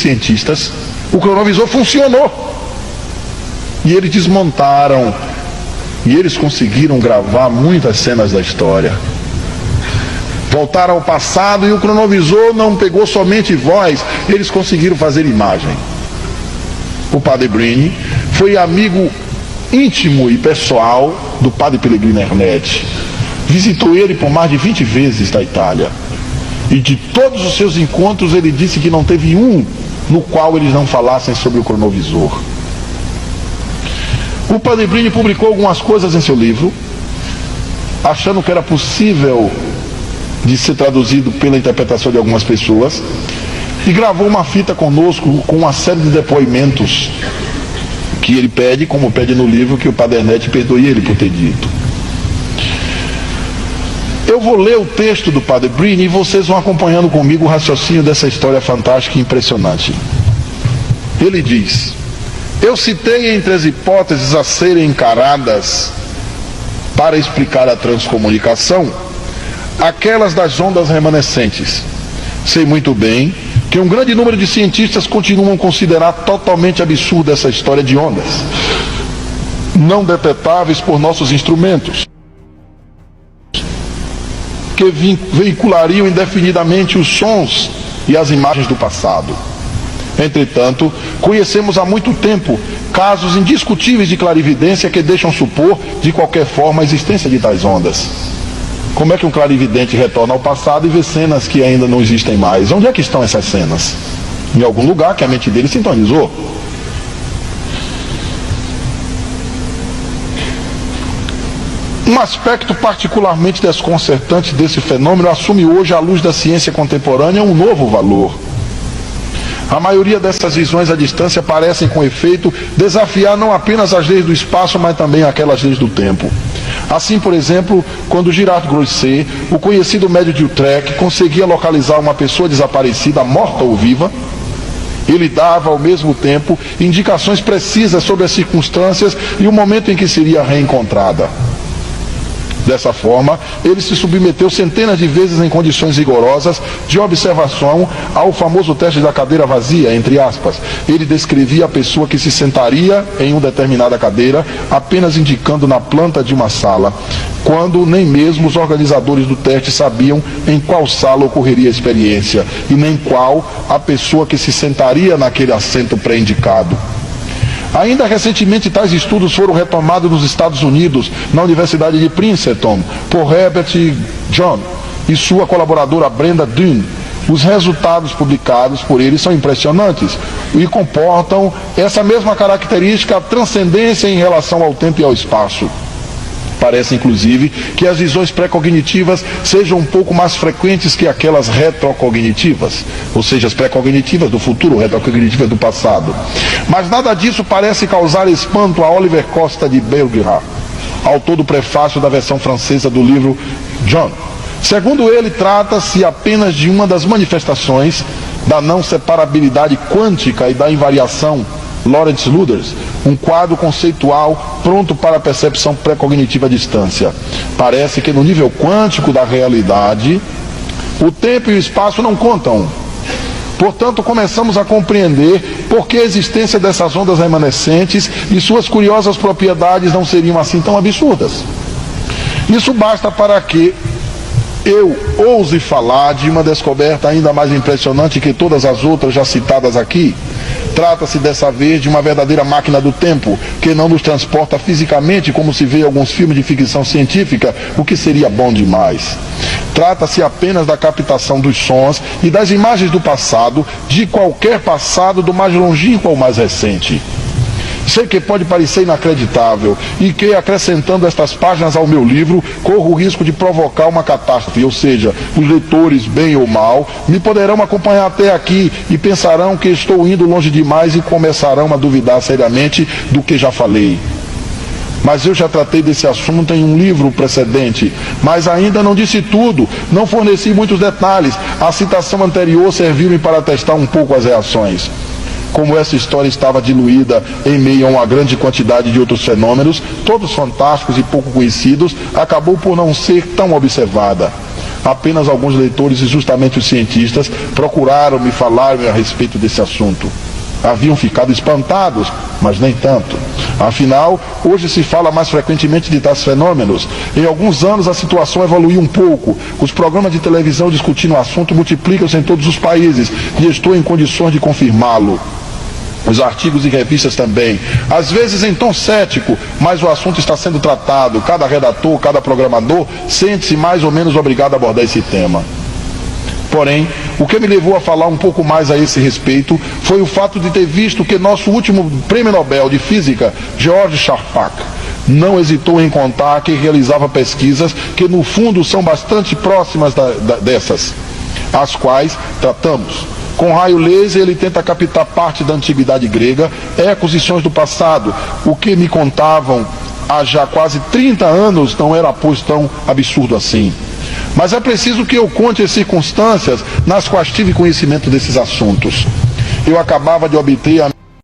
cientistas, o cronovisor funcionou. E eles desmontaram, e eles conseguiram gravar muitas cenas da história. Voltaram ao passado e o cronovisor não pegou somente voz, eles conseguiram fazer imagem. O padre Brini foi amigo íntimo e pessoal do padre Pellegrino Ernetti. Visitou ele por mais de 20 vezes na Itália. E de todos os seus encontros ele disse que não teve um no qual eles não falassem sobre o cronovisor. O padre Brini publicou algumas coisas em seu livro, achando que era possível de ser traduzido pela interpretação de algumas pessoas, e gravou uma fita conosco com uma série de depoimentos que ele pede, como pede no livro, que o padre Ernetti perdoe ele por ter dito. Eu vou ler o texto do padre Brini e vocês vão acompanhando comigo o raciocínio dessa história fantástica e impressionante. Ele diz: eu citei entre as hipóteses a serem encaradas para explicar a transcomunicação aquelas das ondas remanescentes. Sei muito bem que um grande número de cientistas continuam a considerar totalmente absurda essa história de ondas, não detetáveis por nossos instrumentos, que veiculariam indefinidamente os sons e as imagens do passado. Entretanto, conhecemos há muito tempo casos indiscutíveis de clarividência que deixam supor, de qualquer forma, a existência de tais ondas. Como é que um clarividente retorna ao passado e vê cenas que ainda não existem mais? Onde é que estão essas cenas? Em algum lugar que a mente dele sintonizou. Um aspecto particularmente desconcertante desse fenômeno assume hoje, à luz da ciência contemporânea, um novo valor. A maioria dessas visões à distância parecem, com efeito, desafiar não apenas as leis do espaço, mas também aquelas leis do tempo. Assim, por exemplo, quando Girard Groisset, o conhecido médium de Utrecht, conseguia localizar uma pessoa desaparecida, morta ou viva, ele dava, ao mesmo tempo, indicações precisas sobre as circunstâncias e o momento em que seria reencontrada. Dessa forma, ele se submeteu centenas de vezes em condições rigorosas de observação ao famoso teste da cadeira vazia, entre aspas. Ele descrevia a pessoa que se sentaria em uma determinada cadeira, apenas indicando na planta de uma sala, quando nem mesmo os organizadores do teste sabiam em qual sala ocorreria a experiência, e nem qual a pessoa que se sentaria naquele assento pré-indicado. Ainda recentemente, tais estudos foram retomados nos Estados Unidos, na Universidade de Princeton, por Herbert John e sua colaboradora Brenda Dunn. Os resultados publicados por eles são impressionantes e comportam essa mesma característica, a transcendência em relação ao tempo e ao espaço. Parece, inclusive, que as visões pré-cognitivas sejam um pouco mais frequentes que aquelas retrocognitivas, ou seja, as pré-cognitivas do futuro, retrocognitivas do passado. Mas nada disso parece causar espanto a Oliver Costa de Belgrad, autor do prefácio da versão francesa do livro John. Segundo ele, trata-se apenas de uma das manifestações da não separabilidade quântica e da invariação Lorentz Luders, um quadro conceitual pronto para a percepção pré-cognitiva à distância. Parece que no nível quântico da realidade, o tempo e o espaço não contam. Portanto, começamos a compreender por que a existência dessas ondas remanescentes e suas curiosas propriedades não seriam assim tão absurdas. Isso basta para que eu ouse falar de uma descoberta ainda mais impressionante que todas as outras já citadas aqui. Trata-se dessa vez de uma verdadeira máquina do tempo, que não nos transporta fisicamente como se vê em alguns filmes de ficção científica, o que seria bom demais. Trata-se apenas da captação dos sons e das imagens do passado, de qualquer passado, do mais longínquo ao mais recente. Sei que pode parecer inacreditável e que, acrescentando estas páginas ao meu livro, corro o risco de provocar uma catástrofe, ou seja, os leitores, bem ou mal, me poderão acompanhar até aqui e pensarão que estou indo longe demais e começarão a duvidar seriamente do que já falei. Mas eu já tratei desse assunto em um livro precedente, mas ainda não disse tudo, não forneci muitos detalhes. A citação anterior serviu-me para testar um pouco as reações. Como essa história estava diluída em meio a uma grande quantidade de outros fenômenos, todos fantásticos e pouco conhecidos, acabou por não ser tão observada. Apenas alguns leitores e justamente os cientistas procuraram me falar a respeito desse assunto. Haviam ficado espantados, mas nem tanto. Afinal, hoje se fala mais frequentemente de tais fenômenos. Em alguns anos a situação evoluiu um pouco. Os programas de televisão discutindo o assunto multiplicam-se em todos os países e estou em condições de confirmá-lo. Os artigos e revistas também. Às vezes em tom cético, mas o assunto está sendo tratado. Cada redator, cada programador sente-se mais ou menos obrigado a abordar esse tema. Porém, o que me levou a falar um pouco mais a esse respeito foi o fato de ter visto que nosso último prêmio Nobel de Física, George Charpak, não hesitou em contar que realizava pesquisas que no fundo são bastante próximas dessas, as quais tratamos. Com raio laser ele tenta captar parte da antiguidade grega, ecos e sons do passado. O que me contavam há já quase 30 anos não era, pois, tão absurdo assim. Mas é preciso que eu conte as circunstâncias nas quais tive conhecimento desses assuntos. Eu acabava de obter a